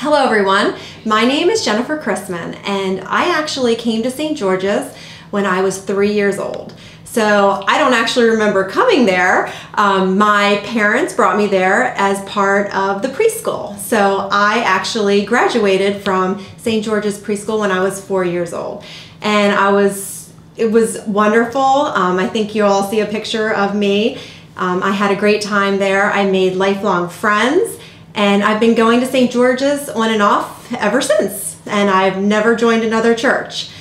Hello everyone, my name is Jennifer Christman and I actually came to St. George's when I was 3 years old. So I don't actually remember coming there. My parents brought me there as part of the preschool. So I actually graduated from St. George's preschool when I was 4 years old. And it was wonderful. I think you all see a picture of me. I had a great time there. I made lifelong friends. And I've been going to St. George's on and off ever since, and I've never joined another church.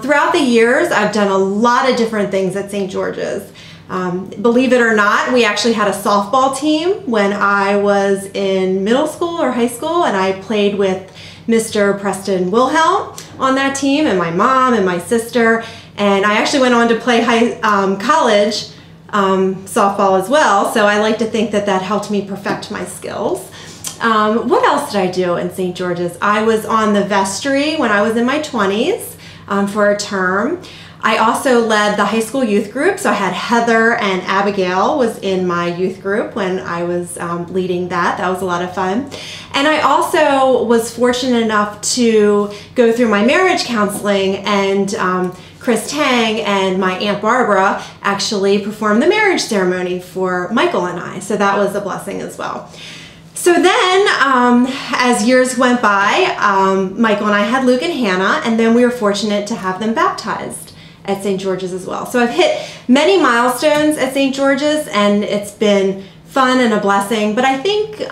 Throughout the years, I've done a lot of different things at St. George's. Believe it or not, we actually had a softball team when I was in middle school or high school, and I played with Mr. Preston Wilhelm on that team, and my mom and my sister, and I actually went on to play college softball as well, so I like to think that that helped me perfect my skills. What else did I do in St. George's? I was on the vestry when I was in my 20s for a term. I also led the high school youth group, so I had Heather and Abigail was in my youth group when I was leading that. That was a lot of fun. And I also was fortunate enough to go through my marriage counseling, and Chris Tang and my Aunt Barbara actually performed the marriage ceremony for Michael and I, so that was a blessing as well. So then, as years went by, Michael and I had Luke and Hannah, and then we were fortunate to have them baptized at St. George's as well. So I've hit many milestones at St. George's, and it's been fun and a blessing. But I think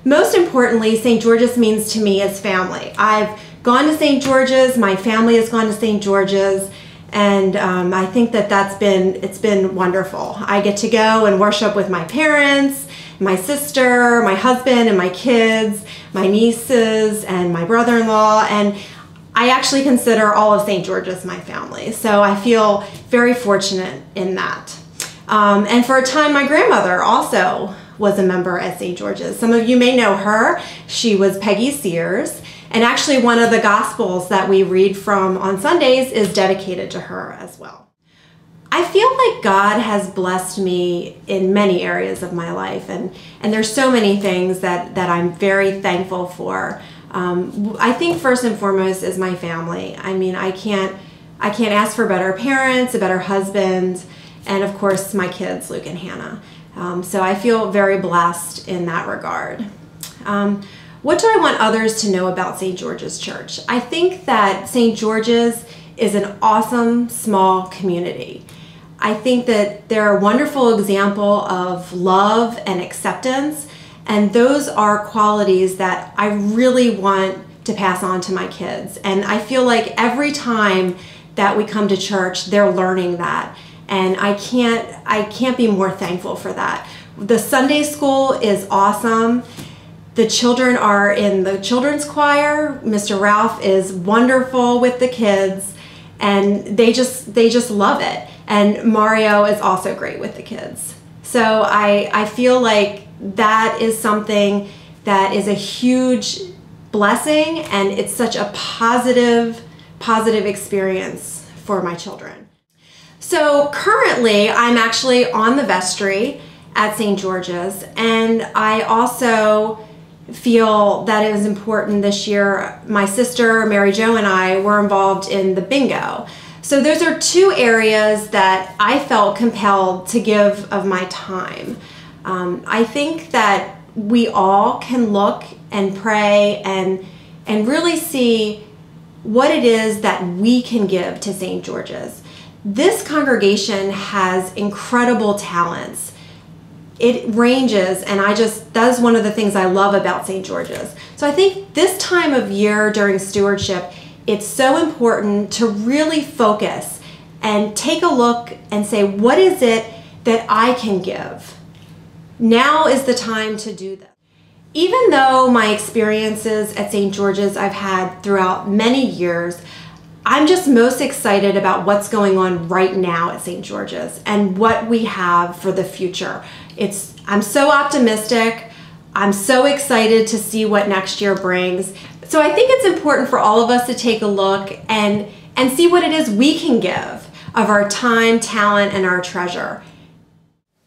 most importantly, St. George's means to me is family. I've gone to St. George's, my family has gone to St. George's, and I think that it's been wonderful. I get to go and worship with my parents, my sister, my husband, and my kids, my nieces, and my brother-in-law, and I actually consider all of St. George's my family, so I feel very fortunate in that. And for a time, my grandmother also was a member at St. George's. Some of you may know her. She was Peggy Sears, and actually one of the Gospels that we read from on Sundays is dedicated to her as well. I feel like God has blessed me in many areas of my life, and there's so many things that I'm very thankful for. I think first and foremost is my family. I mean, I can't ask for better parents, a better husband, and of course my kids, Luke and Hannah. So I feel very blessed in that regard. What do I want others to know about St. George's Church? I think that St. George's is an awesome small community. I think that they're a wonderful example of love and acceptance, and those are qualities that I really want to pass on to my kids. And I feel like every time that we come to church, they're learning that, and I can't be more thankful for that. The Sunday school is awesome. The children are in the children's choir. Mr. Ralph is wonderful with the kids, and they just love it. And Mario is also great with the kids. So I feel like that is something that is a huge blessing, and it's such a positive experience for my children. So currently I'm actually on the vestry at St. George's, and I also feel that it was important this year. My sister Mary Jo and I were involved in the bingo. So those are two areas that I felt compelled to give of my time. I think that we all can look and pray and really see what it is that we can give to St. George's. This congregation has incredible talents. It ranges, and that's one of the things I love about St. George's. So I think this time of year during stewardship, it's so important to really focus and take a look and say, what is it that I can give? Now is the time to do this. Even though my experiences at St. George's I've had throughout many years, I'm just most excited about what's going on right now at St. George's and what we have for the future. I'm so optimistic. I'm so excited to see what next year brings. So I think it's important for all of us to take a look and see what it is we can give of our time, talent, and our treasure.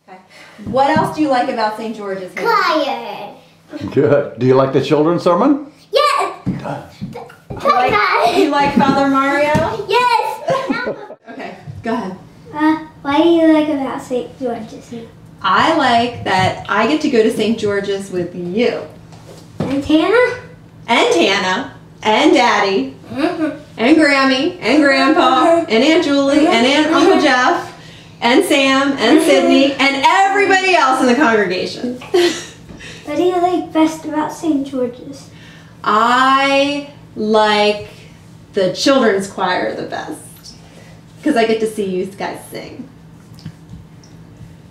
Okay. What else do you like about St. George's? Choir. Good. Do you like the children's sermon? You like Father Mario? Yes! Okay, go ahead. What do you like about St. George's? I like that I get to go to St. George's with you. And Tana? And Tana. And Daddy. And Grammy. And Grandpa. And Aunt Julie. And Uncle Jeff. And Sam. And Sydney. And everybody else in the congregation. What do you like best about St. George's? I like the children's choir the best. Because I get to see you guys sing.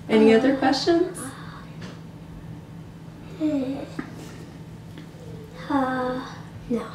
Any other questions? No.